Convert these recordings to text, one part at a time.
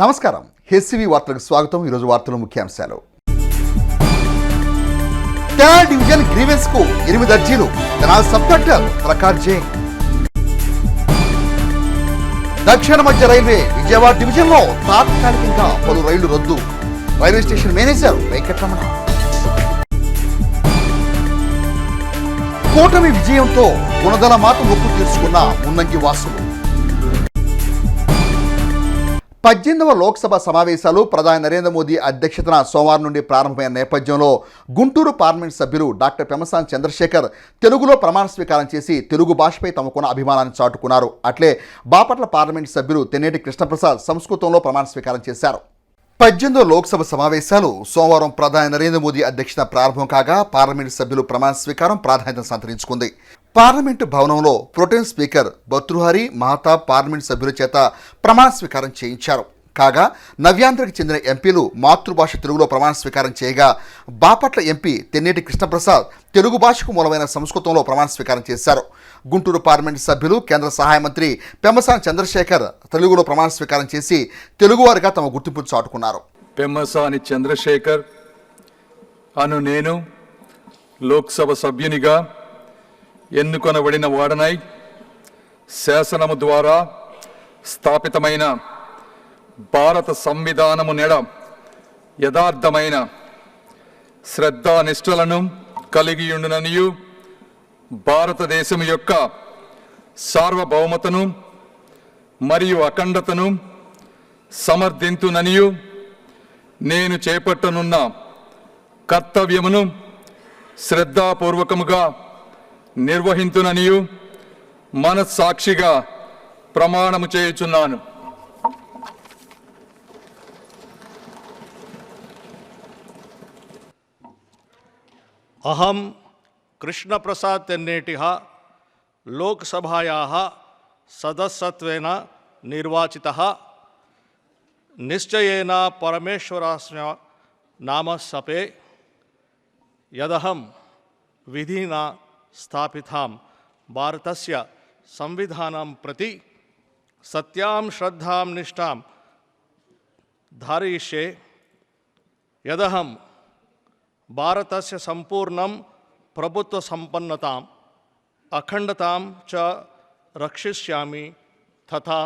నమస్కారం. హెచ్సివి వార్తలకు స్వాగతం. ఈరోజు వార్తల ముఖ్యాంశాలు. తెనాలి డివిజన్ గ్రీవెన్స్ కు 8 అర్జీలు. Tenali sub collector Prakash Jain. దక్షిణ మధ్య రైల్వే విజయవాడ డివిజన్ లో తాత్కాలికంగా పలు రైళ్లు రద్దు. Railway station manager Venkataramana. కూటమి విజయంతో గుణదల మాత మొక్కు తీర్చుకున్న మున్నంగి వాసులు. 18వ లోక్సభ సమావేశాలు ప్రధాని నరేంద్ర మోదీ అధ్యక్షతన సోమవారం నుండి ప్రారంభమైన నేపథ్యంలో గుంటూరు పార్లమెంట్ సభ్యులు డాక్టర్ పెమ్మసాని చంద్రశేఖర్ తెలుగులో ప్రమాణ స్వీకారం చేసి తెలుగు భాషపై తమకున్న అభిమానాన్ని చాటుకున్నారు. అట్లే బాపట్ల పార్లమెంట్ సభ్యులు తెన్నేటి కృష్ణప్రసాద్ సంస్కృతంలో ప్రమాణ స్వీకారం చేశారు. 18వ లోక్సభ సమావేశాలు సోమవారం ప్రధాని నరేంద్ర మోదీ అధ్యక్షతన ప్రారంభం కాగా పార్లమెంటు సభ్యులు ప్రమాణ స్వీకారం ప్రాధాన్యత సంతరించుకుంది. పార్లమెంటు భవనంలో pro tem speaker Bhartrihari Mahtab parliament సభ్యుల చేత ప్రమాణ స్వీకారం చేయించారు. కాగా నవ్యాంధ్రకు చెందిన ఎంపీలు మాతృభాష తెలుగులో ప్రమాణ స్వీకారం చేయగా బాపట్ల ఎంపీ తెన్నేటి కృష్ణప్రసాద్ తెలుగు భాషకు మూలమైన సంస్కృతంలో ప్రమాణ స్వీకారం చేశారు. గుంటూరు పార్లమెంటు సభ్యులు కేంద్ర సహాయ మంత్రి పెమ్మసాని చంద్రశేఖర్ తెలుగులో ప్రమాణ స్వీకారం చేసి తెలుగువారిగా తమ గుర్తింపును చాటుకున్నారు. పెమ్మసాని చంద్రశేఖర్ అను నేను లోక్సభ సభ్యునిగా ఎన్నుకొనబడిన వాడనై శాసనము ద్వారా స్థాపితమైన భారత సంవిధానము నెడ యథార్థమైన శ్రద్ధానిష్ఠలను కలిగియుండుననియు భారతదేశము యొక్క సార్వభౌమతను మరియు అఖండతను సమర్థింతుననియు నేను చేపట్టనున్న కర్తవ్యమును శ్రద్ధాపూర్వకముగా నిర్వహింతుననియు మనస్సాక్షిగా ప్రమాణము చేయుచున్నాను. అహం కృష్ణప్రసాద్ తెన్నేటిః లోక్సభాయాः సదస్యత్వేన నిర్వాచితः నిశ్చయేన పరమేశ్వరస్య నామసపే యదహం విధినా స్థాపితాం భారతస్య సంవిధానం ప్రతి సత్యాం శ్రద్ధాం నిష్ఠాం ధారయిష్యే యదహం భారతస్య సంపూర్ణం ప్రభుత్వ సంపన్నతాం అఖండతాం చ రక్షిష్యామి తథా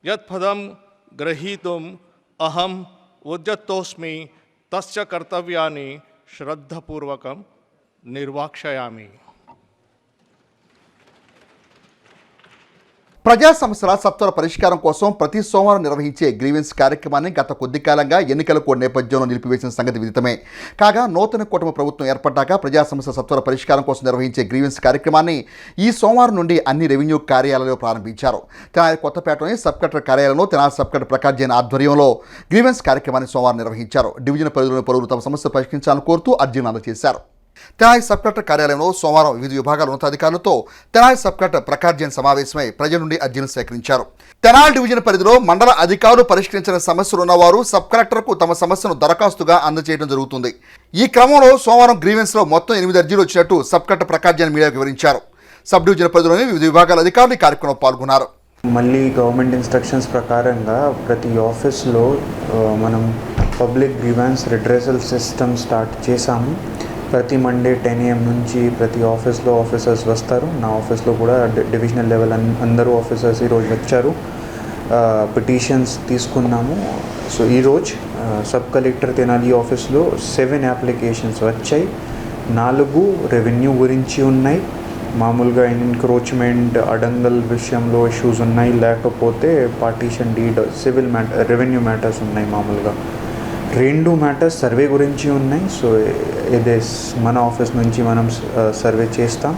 యత్పదం గ్రహీతుం అహం ఉద్యతోస్మి తస్య కర్తవ్యాన్ని శ్రద్ధపూర్వకం నిర్వాక్షయామి. ప్రజా సమస్యల సత్వర పరిష్కారం కోసం ప్రతి సోమవారం నిర్వహించే గ్రీవెన్స్ కార్యక్రమాన్ని గత కొద్ది కాలంగా ఎన్నికల కోడ్ నేపథ్యంలో నిలిపివేసిన సంగతి విదితమే. కాగా నూతన కూటమి ప్రభుత్వం ఏర్పడ్డాక ప్రజా సమస్యల సత్వర పరిష్కారం కోసం నిర్వహించే గ్రీవెన్స్ కార్యక్రమాన్ని ఈ సోమవారం నుండి అన్ని రెవెన్యూ కార్యాలయాల్లో ప్రారంభించారు. తెనాలి కొత్తపేటలోని సబ్ కలెక్టర్ కార్యాలయంలో తెనాలి సబ్ కలెక్టర్ ప్రకాష్ జైన్ ఆధ్వర్యంలో గ్రీవెన్స్ కార్యక్రమాన్ని సోమవారం నిర్వహించారు. డివిజన్ పరిధిలోని పలువురు తమ సమస్య పరిష్కరించాలని కోరుతూ అర్జీలు అందజేశారు. తెనాలి సబ్ కలెక్టర్ కార్యాలయంలో సోమవారం వివిధ విభాగాల ఉన్నతాధికారులతో తెనాలి సబ్ కలెక్టర్ ప్రకాష్ జైన్ సమావేశమై ప్రజల నుండి అర్జీలు సేకరించారు. తెనాలి డివిజన్ పరిధిలో మండల అధికారులు పరిష్కరించిన సమస్యలు ఉన్నవారు సబ్ కలెక్టర్కు తమ సమస్యను దరఖాస్తుగా అందజేయడం జరుగుతుంది. ఈ క్రమంలో సోమవారం గ్రీవెన్స్లో మొత్తం 8 అర్జీలు వచ్చినట్టు సబ్ కలెక్టర్ ప్రకాష్ జైన్ మీడియాకు వివరించారు. సబ్ డివిజన్ పరిధిలోని వివిధ విభాగాల అధికారులు ఈ కార్యక్రమంలో పాల్గొన్నారు. మళ్ళీ గవర్నమెంట్ ఇన్స్ట్రక్షన్స్ ప్రకారంగా ప్రతి ఆఫీస్లో మనం public grievance redressal system start చేశాము. ప్రతి మండే 10 AM నుంచి ప్రతి ఆఫీస్లో ఆఫీసర్స్ వస్తారు. నా ఆఫీస్లో కూడా డివిజనల్ లెవెల్ అందరూ ఆఫీసర్స్ ఈరోజు వచ్చారు. పిటిషన్స్ తీసుకున్నాము. సో ఈరోజు సబ్ కలెక్టర్ తెనాలి ఆఫీస్లో 7 అప్లికేషన్స్ వచ్చాయి. 4 రెవెన్యూ గురించి ఉన్నాయి. మామూలుగా ఎన్క్రోచ్మెంట్ అడంగల్ విషయంలో ఇష్యూస్ ఉన్నాయి, లేకపోతే partition deed civil revenue matters ఉన్నాయి. మామూలుగా 2 మ్యాటర్స్ సర్వే గురించి ఉన్నాయి. సో ఇదే మన ఆఫీస్ నుంచి మనం సర్వే చేస్తాం.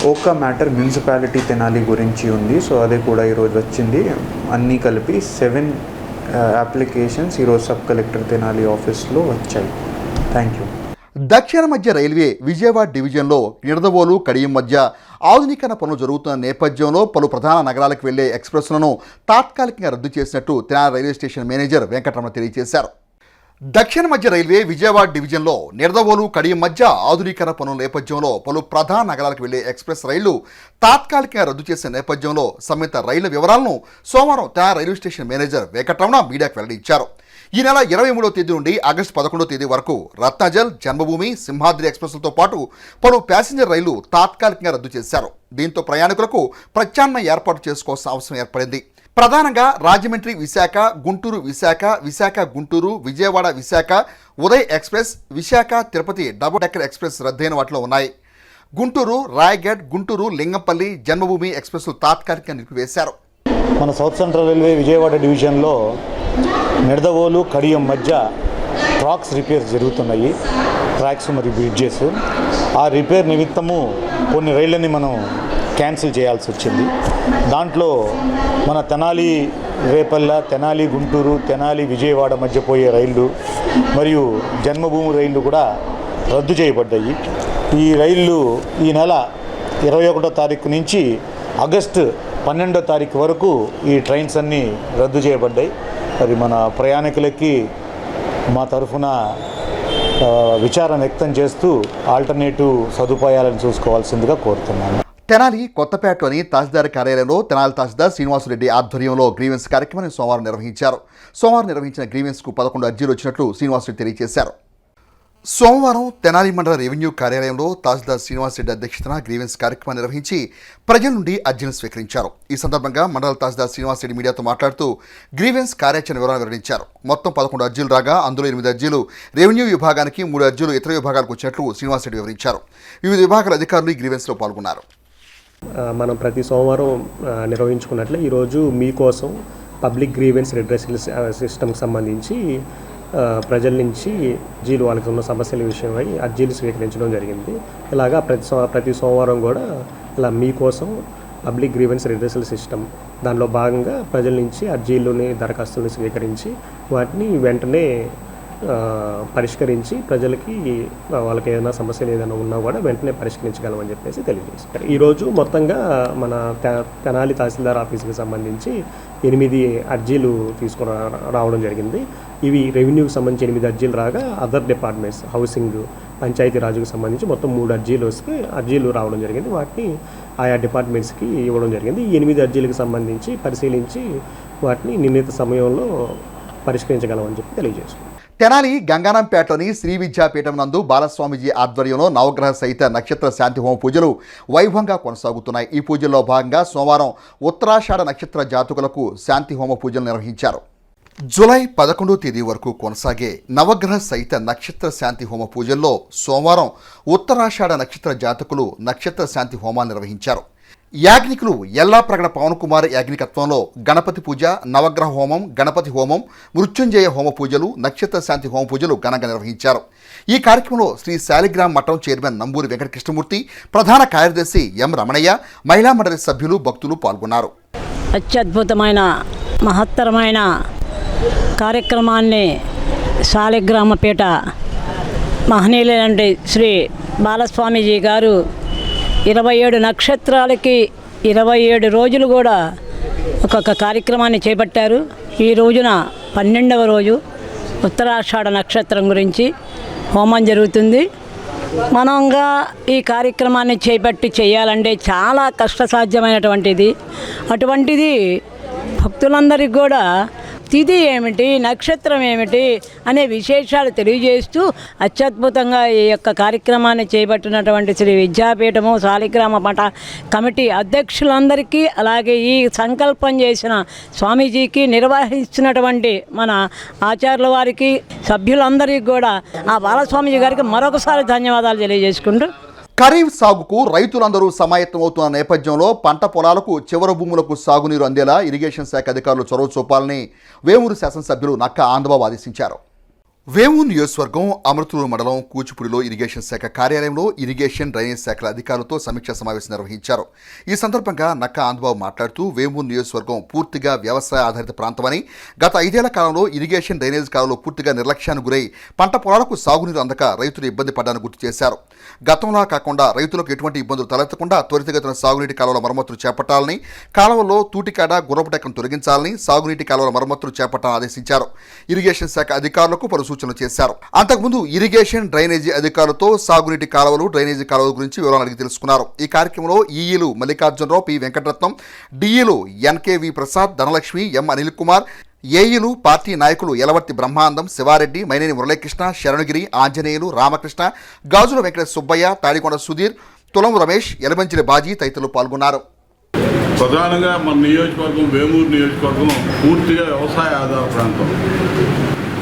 ఒక మ్యాటర్ మున్సిపాలిటీ తెనాలి గురించి ఉంది. సో అది కూడా ఈరోజు వచ్చింది. అన్నీ కలిపి 7 అప్లికేషన్స్ ఈరోజు సబ్ కలెక్టర్ తెనాలి ఆఫీస్లో వచ్చాయి. Thank you. దక్షిణ మధ్య రైల్వే విజయవాడ డివిజన్లో నిడదవోలు కడియం మధ్య ఆధునీకరణ పనులు జరుగుతున్న నేపథ్యంలో పలు ప్రధాన నగరాలకు వెళ్లే ఎక్స్ప్రెస్లను తాత్కాలికంగా రద్దు చేసినట్టు Tenali railway station manager Venkataramana తెలియజేశారు. దక్షిణ మధ్య రైల్వే విజయవాడ డివిజన్లో నిడదవోలు కడియం మధ్య ఆధునీకరణ పనుల నేపథ్యంలో పలు ప్రధాన నగరాలకు వెళ్లే ఎక్స్ప్రెస్ రైళ్లు తాత్కాలికంగా రద్దు చేసిన నేపథ్యంలో సంబంధిత రైళ్ల వివరాలను సోమవారం Tenali railway station manager Venkataramana మీడియాకు వెల్లడించారు. ఈ నెల 23వ తేదీ నుండి ఆగస్టు 11వ తేదీ వరకు రత్నాచల్, జన్మభూమి, సింహాద్రి ఎక్స్ప్రెస్లతో పాటు పలు ప్యాసింజర్ రైళ్లు తాత్కాలికంగా రద్దు చేశారు. దీంతో ప్రయాణికులకు ప్రత్యామ్నాయ ఏర్పాటు చేసుకోవాల్సిన అవసరం ఏర్పడింది. ప్రధానంగా Rajahmundry Visakha, Guntur Visakha, Visakha Guntur, Vijayawada Visakha, Uday express, Visakha Tirupati double decker express రద్దయిన వాటిలో ఉన్నాయి. గుంటూరు రాయగఢ్, గుంటూరు లింగంపల్లి, జన్మభూమి ఎక్స్ప్రెస్లు తాత్కాలికంగా నిలిపివేశారు. మన సౌత్ సెంట్రల్ రైల్వే విజయవాడ డివిజన్లో నిడదవోలు కడియం మధ్య ట్రాక్స్ రిపేర్స్ జరుగుతున్నాయి. ట్రాక్స్ మరియు బ్రిడ్జెస్. ఆ రిపేర్ నిమిత్తము కొన్ని రైళ్ళని మనం క్యాన్సిల్ చేయాల్సి వచ్చింది. దాంట్లో మన తెనాలి రేపల్ల, తెనాలి గుంటూరు, తెనాలి విజయవాడ మధ్య పోయే రైళ్ళు మరియు జన్మభూమి రైళ్ళు కూడా రద్దు చేయబడ్డాయి. ఈ రైళ్ళు ఈ నెల 21వ తారీఖు నుంచి ఆగస్టు 12వ తారీఖు వరకు ఈ ట్రైన్స్ అన్నీ రద్దు చేయబడ్డాయి. అది మన ప్రయాణికులకి మా తరఫున విచారం వ్యక్తం చేస్తూ ఆల్టర్నేటివ్ సదుపాయాలను చూసుకోవాల్సిందిగా కోరుతున్నాను. తెనాలి కొత్తపేటలోని తహసీల్దార్ కార్యాలయంలో తెనాలి తహసీల్దార్ శ్రీనివాసరెడ్డి ఆధ్వర్యంలో గ్రీవెన్స్ కార్యక్రమాన్ని సోమవారం నిర్వహించారు. సోమవారం నిర్వహించిన గ్రీవెన్స్కు 11 అర్జీలు వచ్చినట్లు శ్రీనివాసరెడ్డి తెలియజేశారు. సోమవారం తెనాలి మండల రెవెన్యూ కార్యాలయంలో తహసీల్దార్ శ్రీనివాసరెడ్డి అధ్యక్షతన గ్రీవెన్స్ కార్యక్రమాన్ని నిర్వహించి ప్రజల నుండి అర్జీలను స్వీకరించారు. ఈ సందర్భంగా మండల తహసీల్దార్ శ్రీనివాసరెడ్డి మీడియాతో మాట్లాడుతూ గ్రీవెన్స్ కార్యాచరణ వివరాలు వెల్లడించారు. మొత్తం 11 అర్జీలు రాగా అందులో 8 అర్జీలు రెవెన్యూ విభాగానికి, 3 అర్జీలు ఇతర విభాగాలకు వచ్చినట్లు శ్రీనివాసరెడ్డి వివరించారు. వివిధ విభాగాల అధికారులు ఈ గ్రీవెన్స్లో పాల్గొన్నారు. మనం ప్రతి సోమవారం నిర్వహించుకున్నట్లే ఈరోజు మీకోసం పబ్లిక్ గ్రీవెన్స్ రిడ్రెసల్ సిస్టమ్కి సంబంధించి ప్రజల నుంచి అర్జీలు, వాళ్ళకి ఉన్న సమస్యల విషయమై అర్జీలు స్వీకరించడం జరిగింది. ఇలాగా ప్రతి సోమవారం కూడా ఇలా మీకోసం పబ్లిక్ గ్రీవెన్స్ రిడ్రెసల్ సిస్టమ్ దానిలో భాగంగా ప్రజల నుంచి అర్జీలని, దరఖాస్తులను స్వీకరించి వాటిని వెంటనే పరిష్కరించి ప్రజలకి వాళ్ళకి ఏదైనా సమస్యలు ఏదైనా ఉన్నా కూడా వెంటనే పరిష్కరించగలమని చెప్పేసి తెలియజేస్తారు. ఈరోజు మొత్తంగా మన తెనాలి తహసీల్దార్ ఆఫీస్కి సంబంధించి 8 అర్జీలు తీసుకుని రావడం జరిగింది. ఇవి రెవెన్యూకి సంబంధించి 8 అర్జీలు రాగా అదర్ డిపార్ట్మెంట్స్, హౌసింగ్, పంచాయతీ రాజుకు సంబంధించి మొత్తం 3 అర్జీలు రావడం జరిగింది. వాటిని ఆయా డిపార్ట్మెంట్స్కి ఇవ్వడం జరిగింది. ఈ 8 అర్జీలకు సంబంధించి పరిశీలించి వాటిని నిర్ణీత సమయంలో పరిష్కరించగలమని చెప్పి తెలియజేస్తున్నాం. తెనాలి గంగానంపేటలోని శ్రీ విద్యాపీఠం నందు బాలస్వామిజీ ఆధ్వర్యంలో నవగ్రహ సహిత నక్షత్ర శాంతి హోమ పూజలు వైభవంగా కొనసాగుతున్నాయి. ఈ పూజల్లో భాగంగా సోమవారం ఉత్తరాషాఢ నక్షత్ర జాతకులకు శాంతి హోమ పూజలు నిర్వహించారు. జూలై 11వ తేదీ వరకు కొనసాగే నవగ్రహ సహిత నక్షత్ర శాంతి హోమ పూజల్లో సోమవారం ఉత్తరాషాఢ నక్షత్ర జాతకులు నక్షత్ర శాంతి హోమాన్ని నిర్వహించారు. యాజ్ఞికులు ఎల్లాప్రగడ పవన్ కుమార్ యాజ్ఞికత్వంలో గణపతి పూజ, నవగ్రహ హోమం, గణపతి హోమం, మృత్యుంజయ హోమ పూజలు, నక్షత్ర శాంతి హోమ పూజలు ఘనంగా నిర్వహించారు. ఈ కార్యక్రమంలో శ్రీ శాలిగ్రామ్ మఠం చైర్మన్ నంబూరి వెంకటకృష్ణమూర్తి, ప్రధాన కార్యదర్శి ఎం రమణయ్య, మహిళా మండలి సభ్యులు, భక్తులు పాల్గొన్నారు. అత్యద్భుతమైన మహత్తరమైన కార్యక్రమాన్ని శాలిగ్రామపేట మహనీయులైన శ్రీ బాలస్వామీజీ గారు 27 నక్షత్రాలకి 27 రోజులు కూడా ఒక్కొక్క కార్యక్రమాన్ని చేపట్టారు. ఈ రోజున 12వ రోజు ఉత్తరాషాఢ నక్షత్రం గురించి హోమం జరుగుతుంది. మనంగా ఈ కార్యక్రమాన్ని చేపట్టి చేయాలంటే చాలా కష్టసాధ్యమైనటువంటిది. అటువంటిది భక్తులందరికీ కూడా తిథి ఏమిటి, నక్షత్రం ఏమిటి అనే విశేషాలు తెలియజేస్తూ అత్యద్భుతంగా ఈ యొక్క కార్యక్రమాన్ని చేపట్టినటువంటి శ్రీ విద్యాపీఠము శాలిగ్రామ మఠ కమిటీ అధ్యక్షులందరికీ, అలాగే ఈ సంకల్పం చేసిన స్వామీజీకి, నిర్వహిస్తున్నటువంటి మన ఆచార్యుల వారికి, సభ్యులందరికీ కూడా ఆ బాలస్వామీజీ గారికి మరొకసారి ధన్యవాదాలు తెలియజేసుకుంటూ, ఖరీఫ్ సాగుకు రైతులందరూ సమాయత్తమవుతున్న నేపథ్యంలో పంట పొలాలకు, చివరి భూములకు సాగునీరు అందేలా ఇరిగేషన్ శాఖ అధికారులు చొరవ చూపాలని వేమూరు శాసనసభ్యులు నక్కా ఆనందబాబు ఆదేశించారు. వేమూరు నియోజకవర్గం అమృతూరు మండలం కూచిపూడిలో ఇరిగేషన్ శాఖ కార్యాలయంలో ఇరిగేషన్, డ్రైనేజ్ శాఖల అధికారులతో సమీక్షా సమావేశం నిర్వహించారు. ఈ సందర్భంగా నక్కా ఆనందబాబు మాట్లాడుతూ వేమూరు నియోజకవర్గం పూర్తిగా వ్యవసాయ ఆధారిత ప్రాంతమని, గత 5 ఏళ్ల కాలంలో ఇరిగేషన్, డ్రైనేజ్ కాలంలో పూర్తిగా నిర్లక్ష్యానికి గురై పంట పొలాలకు సాగునీరు అందక రైతులు ఇబ్బంది పడ్డారని గుర్తు చేశారు. గతంలో కాకుండా రైతులకు ఎటువంటి ఇబ్బందులు తలెత్తకుండా త్వరితగతిన సాగునీటి కాలువల మరమ్మతులు చేపట్టాలని, కాలువల్లో తూటికాడ, గుర్రపు డెక్కను తొలగించాలని, సాగునీటి కాలువల మరమ్మతులు చేపట్టాలని ఆదేశించారు. ఇరిగేషన్ శాఖ అధికారులకు పలు సూచనలు చేశారు. అంతకుముందు ఇరిగేషన్ డ్రైనేజీ అధికారులతో సాగునీటి కాలువలు డ్రైనేజీ కాలువల గురించి వివరాలు అడిగి తెలుసుకున్నారు. ఈ కార్యక్రమంలో ఈఈలు మల్లికార్జునరావు, పి వెంకటరత్నం, డిఈలు ఎన్కేవి ప్రసాద్, ధనలక్ష్మి, ఎం అనిల్ కుమార్, ఏఈలు పార్టీ నాయకులు యలవర్తి బ్రహ్మానందం, శివారెడ్డి, మైనేని మురళీకృష్ణ, శరణగిరి, ఆంజనేయులు, రామకృష్ణ, గాజుల వెంకట సుబ్బయ్య, తాడికొండ సుధీర్, తులం రమేష్, ఎలమంచిలి బాజీ తదితరులు పాల్గొన్నారు. ప్రధానంగా మన నియోజకవర్గం వేమూరు నియోజకవర్గం పూర్తిగా వ్యవసాయ ఆధార ప్రాంతం.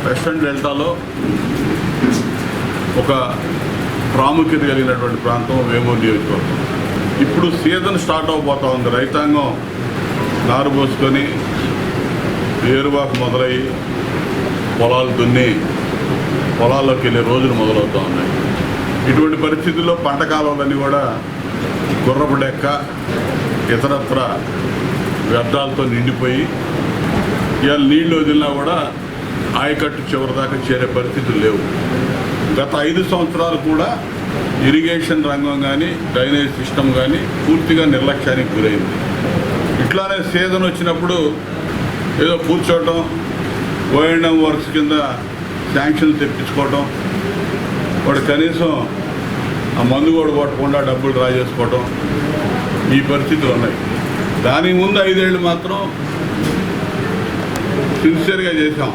వెస్టర్న్ డెల్టాలో ఒక ప్రాముఖ్యత కలిగినటువంటి ప్రాంతం వేమూరు నియోజకవర్గం. ఇప్పుడు సీజన్ స్టార్ట్ అవబోతూ ఉంది. రైతాంగం నారు పోసుకొని ఏరువాకు మొదలయ్యి పొలాలు దున్ని పొలాల్లోకి వెళ్ళే రోజులు మొదలవుతూ ఉన్నాయి. ఇటువంటి పరిస్థితుల్లో పంట కాలువలన్నీ కూడా గుర్రపు డెక్క ఇతరత్ర వ్యర్థాలతో నిండిపోయి ఇవాళ నీళ్లు వదిలినా కూడా ఆయకట్టు చివరి దాకా చేరే పరిస్థితులు లేవు. గత 5 సంవత్సరాలు కూడా ఇరిగేషన్ రంగం కానీ డ్రైనేజ్ సిస్టమ్ కానీ పూర్తిగా నిర్లక్ష్యానికి గురైంది. ఇట్లానే సీజన్ వచ్చినప్పుడు ఏదో కూర్చోవటం, ఓఎండ్ఎం వర్క్స్ కింద శాంక్షన్లు తెప్పించుకోవటం, వాడు కనీసం ఆ మందు కూడా కొట్టకుండా డబ్బులు డ్రా చేసుకోవటం, ఈ పరిస్థితులు ఉన్నాయి. దానికి ముందు 5 ఏళ్ళు మాత్రం సిన్సియర్గా చేసాం.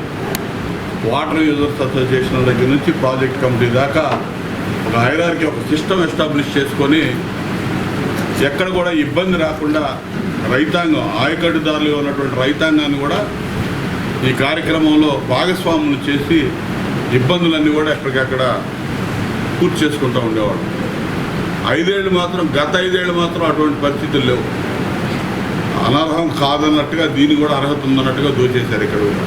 వాటర్ యూజర్స్ అసోసియేషన్ దగ్గర నుంచి ప్రాజెక్ట్ కమిటీ దాకా ఒక హైరార్కీ, ఒక సిస్టమ్ ఎస్టాబ్లిష్ చేసుకొని ఎక్కడ కూడా ఇబ్బంది రాకుండా రైతాంగం, ఆయకట్టుదారులుగా ఉన్నటువంటి రైతాంగాన్ని కూడా ఈ కార్యక్రమంలో భాగస్వాములు చేసి ఇబ్బందులన్నీ కూడా ఎక్కడికక్కడ పూర్తి చేసుకుంటూ ఉండేవాడు. 5 ఏళ్ళు మాత్రం, గత 5 ఏళ్ళు మాత్రం అటువంటి పరిస్థితులు లేవు. అనర్హం కాదన్నట్టుగా దీన్ని కూడా అర్హత ఉందన్నట్టుగా దోచేశారు. ఇక్కడ కూడా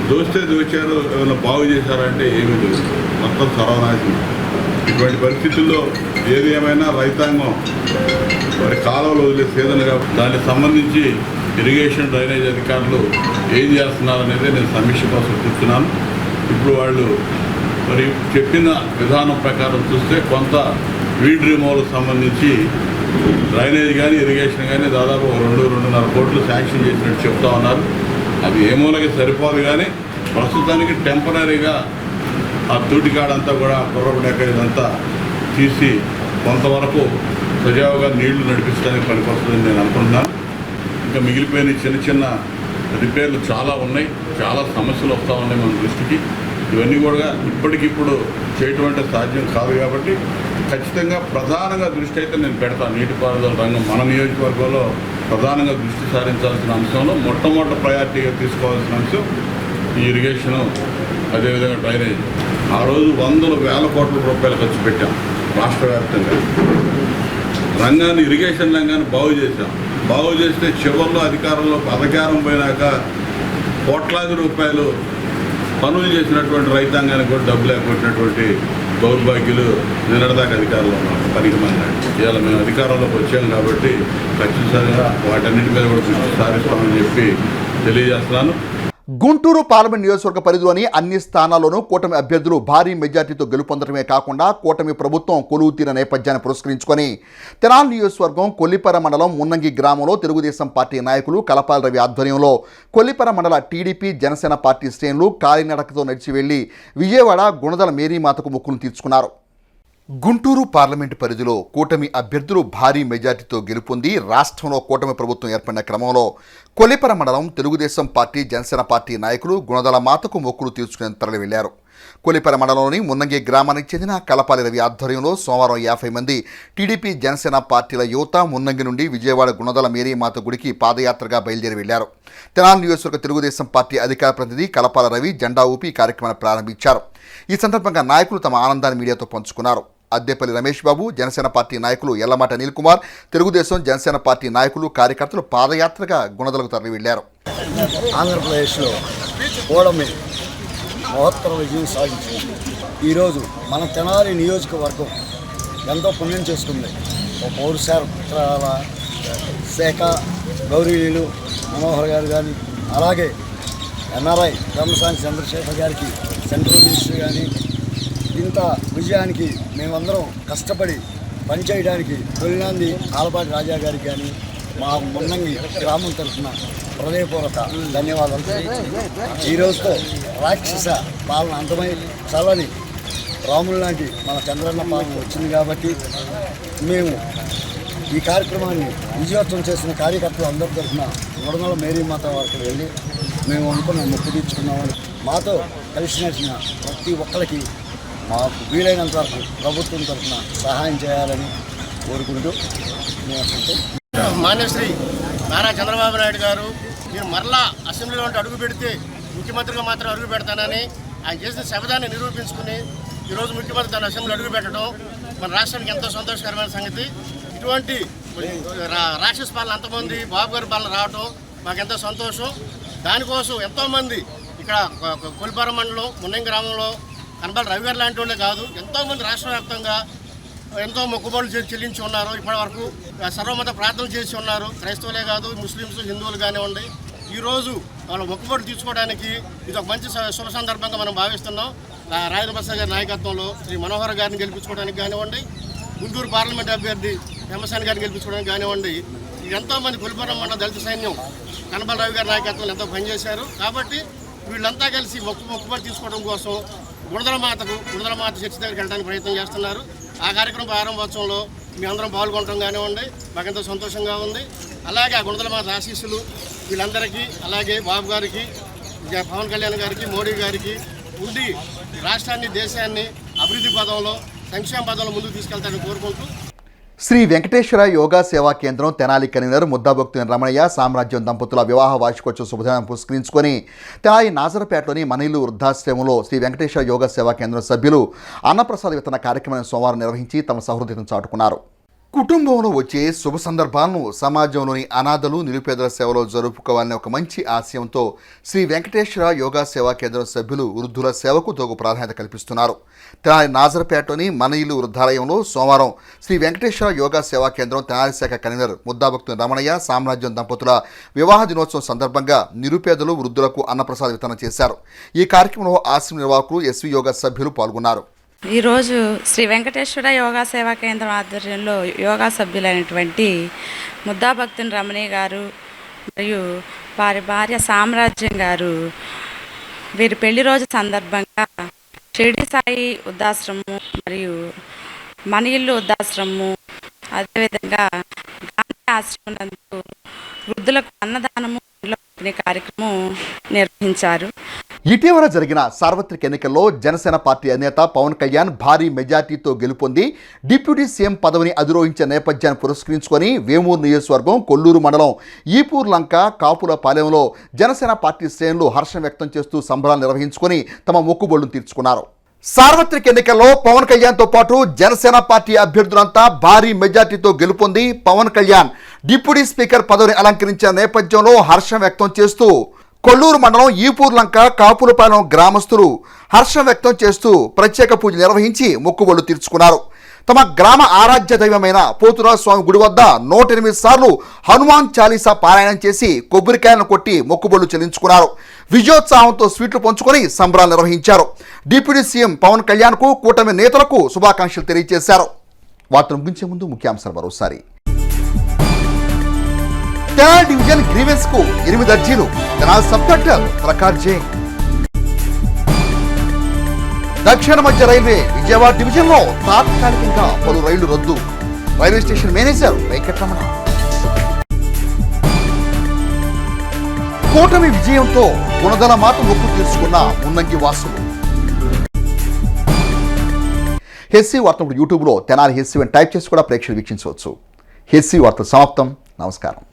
దోచారు. ఏమైనా బాగు చేశారంటే ఏమీ లేదు, మొత్తం సర్వనాశనం. ఇటువంటి పరిస్థితుల్లో ఏది ఏమైనా రైతాంగం మరి కాలువలు వదిలే సీజన్ కాబట్టి దానికి సంబంధించి ఇరిగేషన్ డ్రైనేజ్ అధికారులు ఏం చేస్తున్నారనేది నేను సమీక్ష కోసం చూస్తున్నాను. ఇప్పుడు వాళ్ళు మరి చెప్పిన విధానం ప్రకారం చూస్తే కొంత వీడ్ రిమూవల్కి సంబంధించి డ్రైనేజ్ కానీ ఇరిగేషన్ కానీ దాదాపు 2-2.5 కోట్లు శాంక్షన్ చేసినట్టు చెప్తా ఉన్నారు. అది ఏ మూలకి సరిపోదు, కానీ ప్రస్తుతానికి టెంపరీగా ఆ తూటికాడంతా కూడా కుర్రబడేక ఇదంతా తీసి కొంతవరకు సజావుగా నీళ్లు నడిపించడానికి పనికొస్తుందని నేను అనుకుంటున్నాను. ఇంకా మిగిలిపోయిన చిన్న చిన్న రిపేర్లు చాలా ఉన్నాయి, చాలా సమస్యలు వస్తూ ఉన్నాయి మన దృష్టికి. ఇవన్నీ కూడా ఇప్పటికిప్పుడు చేయటం అంటే సాధ్యం కాదు కాబట్టి ఖచ్చితంగా ప్రధానంగా దృష్టి అయితే నేను పెడతాను. నీటిపారుదల రంగం మన నియోజకవర్గంలో ప్రధానంగా దృష్టి సారించాల్సిన అంశంలో మొట్టమొదటి ప్రయారిటీగా తీసుకోవాల్సిన అంశం ఈ ఇరిగేషను, అదేవిధంగా డ్రైనేజ్. ఆ రోజు 100,000 కోట్ల రూపాయలు ఖర్చు పెట్టాం రాష్ట్ర వ్యాప్తంగా. రంగాన్ని, ఇరిగేషన్ రంగాన్ని బాగు చేశాం. బాగు చేస్తే చివరిలో అధికారం పోయినాక కోట్లాది రూపాయలు పనులు చేసినటువంటి రైతాంగానికి కూడా డబ్బులు లేకపోయినటువంటి దౌర్భాగ్యులు నిన్నటిదాకా అధికారంలో ఉన్నారు. పనికి మన్నాడు. ఇవాళ మేము అధికారంలోకి వచ్చాం కాబట్టి ఖచ్చితంగా వాటన్నిటి మీద కూడా దృష్టి సారిస్తామని చెప్పి తెలియజేస్తున్నాను. గుంటూరు పార్లమెంట్ నియోజకవర్గ పరిధిలోని అన్ని స్థానాల్లోనూ కూటమి అభ్యర్థులు భారీ మెజార్టీతో గెలుపొందడమే కాకుండా కూటమి ప్రభుత్వం కొలువు తీరిన నేపథ్యాన్ని పురస్కరించుకొని తెనాలి నియోజకవర్గం కొల్లిపర మండలం మున్నంగి గ్రామంలో తెలుగుదేశం పార్టీ నాయకులు కలపాల రవి ఆధ్వర్యంలో కొల్లిపర మండల టీడీపీ జనసేన పార్టీ శ్రేణులు కాలినడకతో నడిచి వెళ్లి విజయవాడ గుణదల మేరీమాతకు మొక్కులు తీర్చుకున్నారు. గుంటూరు పార్లమెంటు పరిధిలో కూటమి అభ్యర్థులు భారీ మెజార్టీతో గెలుపొంది రాష్ట్రంలో కూటమి ప్రభుత్వం ఏర్పడిన క్రమంలో కొల్లిపర మండలం తెలుగుదేశం పార్టీ జనసేన పార్టీ నాయకులు గుణదల మాతకు మొక్కులు తీర్చుకుని తరలి వెళ్లారు. కొల్లిపర మండలంలోని మున్నంగి గ్రామానికి చెందిన కలపాలి రవి ఆధ్వర్యంలో సోమవారం 50 మంది టీడీపీ జనసేన పార్టీల యువత మున్నంగి నుండి విజయవాడ గుణదల మేరీమాత గుడికి పాదయాత్రగా బయలుదేరి వెళ్లారు. తెనాలి నియోజకవర్గ తెలుగుదేశం పార్టీ అధికార ప్రతినిధి కలపాల రవి జెండా ఊపి కార్యక్రమాన్ని ప్రారంభించారు. ఈ సందర్భంగా నాయకులు తమ ఆనందాన్ని మీడియాతో పంచుకున్నారు. అద్దెపల్లి రమేష్ బాబు, జనసేన పార్టీ నాయకులు ఎల్లమాట అనిల్ కుమార్, తెలుగుదేశం జనసేన పార్టీ నాయకులు కార్యకర్తలు పాదయాత్రగా గుణదలకు తరలి వెళ్లారు. ఆంధ్రప్రదేశ్లో కూటమి మహత్తర విజయం సాధించింది. ఈరోజు మన తెనాలి నియోజకవర్గం ఎంతో పుణ్యం చేసుకుంది. ఒక పౌరసరఫరాల శాఖ గౌరవనీయులు మనోహర్ గారు కానీ, అలాగే ఎన్ఆర్ఐ పెమ్మసాని చంద్రశేఖర్ గారికి, సెంట్రల్ మినిస్టర్ కానీ, ఇంత విజయానికి మేమందరం కష్టపడి పనిచేయడానికి తొలినాంది ఆలపాటి రాజా గారికి కానీ, మా మున్నంగి గ్రామం తరఫున హృదయపూర్వక ధన్యవాదాలు. ఈ రోజుతో రాక్షస పాలన అంతమై చల్లని రాములు లాంటి మన చంద్రన్న పాలన వచ్చింది కాబట్టి మేము ఈ కార్యక్రమాన్ని విజయోత్సవం చేసిన కార్యకర్తలు అందరి తరఫున గుడమల మేరీ మాత వారికి వెళ్ళి మేము అనుకున్న మొక్కు తీర్చుకున్నామని మాతో కలిసి నడిచిన ప్రతి ఒక్కరికి మాకు వీలైనంత వరకు ప్రభుత్వం తరఫున సహాయం చేయాలని కోరుకుంటూ మాన్యశ్రీ నారా చంద్రబాబు నాయుడు గారు నేను మరలా అసెంబ్లీలో అడుగు పెడితే ముఖ్యమంత్రిగా మాత్రం అడుగు పెడతానని ఆయన చేసిన శబదాన్ని నిరూపించుకుని ఈరోజు ముఖ్యమంత్రి తన అసెంబ్లీ అడుగు పెట్టడం మన రాష్ట్రానికి ఎంతో సంతోషకరమైన సంగతి. ఇటువంటి రాక్షస పాలన అంతమంది బాబు గారి పాలన రావటం మాకెంతో సంతోషం. దానికోసం ఎంతోమంది ఇక్కడ కొలిపారం మండలం మున్నంగి గ్రామంలో కనబడి రవి గారు లాంటి వాళ్ళే కాదు, ఎంతోమంది రాష్ట్ర వ్యాప్తంగా ఎంతో మొక్కుబడులు చెల్లించి ఉన్నారు. ఇప్పటి వరకు సర్వమత ప్రార్థనలు చేసి ఉన్నారు. క్రైస్తవులే కాదు, ముస్లిమ్స్, హిందువులు కానివ్వండి. ఈరోజు వాళ్ళ మొక్కుబడి తీసుకోవడానికి ఇది ఒక మంచి శుభ సందర్భంగా మనం భావిస్తున్నాం. రాజేంద్ర ప్రసాద్ గారి నాయకత్వంలో శ్రీ మనోహర్ గారిని గెలిపించుకోవడానికి కానివ్వండి, గుంటూరు పార్లమెంట్ అభ్యర్థి పెమ్మసాని గారిని గెలిపించుకోవడానికి కానివ్వండి, ఎంతోమంది కొలిపారం మండల దళిత సైన్యం కనబల రవి గారి నాయకత్వంలో ఎంతో పనిచేశారు. కాబట్టి వీళ్ళంతా కలిసి మొక్కుబడి తీసుకోవడం కోసం గుణదల మాత చర్చి దగ్గరికి వెళ్ళడానికి ప్రయత్నం చేస్తున్నారు. ఆ కార్యక్రమం ప్రారంభోత్సవంలో మీ అందరం పాల్గొనడం కానివ్వండి మాకెంతో సంతోషంగా ఉంది. అలాగే ఆ గుణదల మాత ఆశీస్సులు వీళ్ళందరికీ, అలాగే బాబు గారికి, పవన్ కళ్యాణ్ గారికి, మోడీ గారికి ఉండి రాష్ట్రాన్ని, దేశాన్ని అభివృద్ధి పదంలో, సంక్షేమ పదంలో ముందుకు తీసుకెళ్తారని కోరుకుంటూ శ్రీ వెంకటేశ్వర యోగా సేవా కేంద్రం తెనాలి కన్వీనర్ ముద్దాభక్తుని రమణయ్య సామ్రాజ్యం దంపతుల వివాహ వార్షికోత్సవ శుభదినం పురస్కరించుకొని తెనాలి నాజరపేటలోని మనీలు వృద్ధాశ్రమంలో శ్రీ వెంకటేశ్వర యోగా సేవా కేంద్రం సభ్యులు అన్నప్రసాద వితరణ కార్యక్రమాన్ని సోమవారం నిర్వహించి తమ సహృదయతను చాటుకున్నారు. కుటుంబంలో వచ్చే శుభ సందర్భాలను సమాజంలోని అనాథలు, నిరుపేదల సేవలో జరుపుకోవాలనే ఒక మంచి ఆశయంతో శ్రీ వెంకటేశ్వర యోగా సేవా కేంద్రం సభ్యులు వృద్ధుల సేవకు తగు ప్రాధాన్యత కల్పిస్తున్నారు. తెనాలి నాజరపేటలోని మన ఇల్లు వృద్ధాలయంలో సోమవారం శ్రీ వెంకటేశ్వర యోగా సేవా కేంద్రం తెనాలి శాఖ కన్వీనర్ ముద్దాభక్తుని రమణయ్య సామ్రాజ్యం దంపతుల వివాహ దినోత్సవం సందర్భంగా నిరుపేదలు, వృద్ధులకు అన్నప్రసాద వితరణ చేశారు. ఈ కార్యక్రమంలో ఆశ్రమ నిర్వాహకులు, ఎస్వి యోగా సభ్యులు పాల్గొన్నారు. ఈరోజు శ్రీ వెంకటేశ్వర యోగా సేవా కేంద్రం ఆధ్వర్యంలో యోగా సభ్యులైనటువంటి ముద్దాభక్తుని రమణయ్య గారు మరియు వారి భార్య సామ్రాజ్యం గారు వీరి పెళ్లి రోజు సందర్భంగా షిరిడి సాయి వృద్ధాశ్రమము మరియు మన ఇల్లు వృద్ధాశ్రమము అదేవిధంగా గాంధీ ఆశ్రమం నందు వృద్ధులకు అన్నదానము కార్యక్రమం నిర్వహించారు. ఇటీవల జరిగిన సార్వత్రిక ఎన్నికల్లో జనసేన పార్టీ అధినేత పవన్ కళ్యాణ్ భారీ మెజార్టీతో గెలుపొంది డిప్యూటీ సీఎం పదవిని అధిరోహించిన నేపథ్యాన్ని పురస్కరించుకొని వేమూరు నియోజకవర్గం కొల్లూరు మండలం ఈపూర్ లంక కాపులపాలెంలో జనసేన పార్టీ శ్రేణులు హర్షం వ్యక్తం చేస్తూ సంబరాలు నిర్వహించుకొని తమ మొక్కుబడులను తీర్చుకున్నారు. సార్వత్రిక ఎన్నికల్లో పవన్ కళ్యాణ్తో పాటు జనసేన పార్టీ అభ్యర్థులంతా భారీ మెజార్టీతో గెలుపొంది పవన్ కళ్యాణ్ డిప్యూటీ స్పీకర్ పదవిని అలంకరించిన నేపథ్యంలో హర్షం వ్యక్తం చేస్తూ కొల్లూరు మండలం ఈపూర్ లంక కాపులపాలెం గ్రామస్తులు హర్షం వ్యక్తం చేస్తూ ప్రత్యేక పూజ నిర్వహించి మొక్కుబడులు తీర్చుకున్నారు. తమ గ్రామ ఆరాధ్య దైవమైన పోతురాజు స్వామి గుడి వద్ద 108 సార్లు హనుమాన్ చాలీసా పారాయణం చేసి కొబ్బరికాయలను కొట్టి మొక్కుబడులు చెల్లించుకున్నారు. విజయోత్సాహంతో స్వీట్లు పంచుకొని సంబరాలు నిర్వహించారు. డిప్యూటీ సీఎం పవన్ కళ్యాణ్కు కూటమి నేతలకు శుభాకాంక్షలు తెలియజేశారు. వార్తను ముగించే ముందు ముఖ్యాంశాలు మరోసారి. తెనాలి డివిజన్ గ్రీవెన్స్ కు 8 అర్జీలు. Tenali sub collector Prakash Jain. దక్షిణ మధ్య రైల్వే విజయవాడ డివిజన్లో తాత్కాలికంగా పలు రైళ్లు రద్దు. Railway station manager Venkataramana. కూటమి విజయంతో గుణదల మాత మొక్కు తీర్చుకున్న మున్నంగి వాసులు. హెస్సీ వార్తలు యూట్యూబ్లో తెనాలి హెస్సీ అని టైప్ చేసి కూడా ప్రేక్షకులు వీక్షించవచ్చు. హెస్సీ వార్తలు సమాప్తం. నమస్కారం.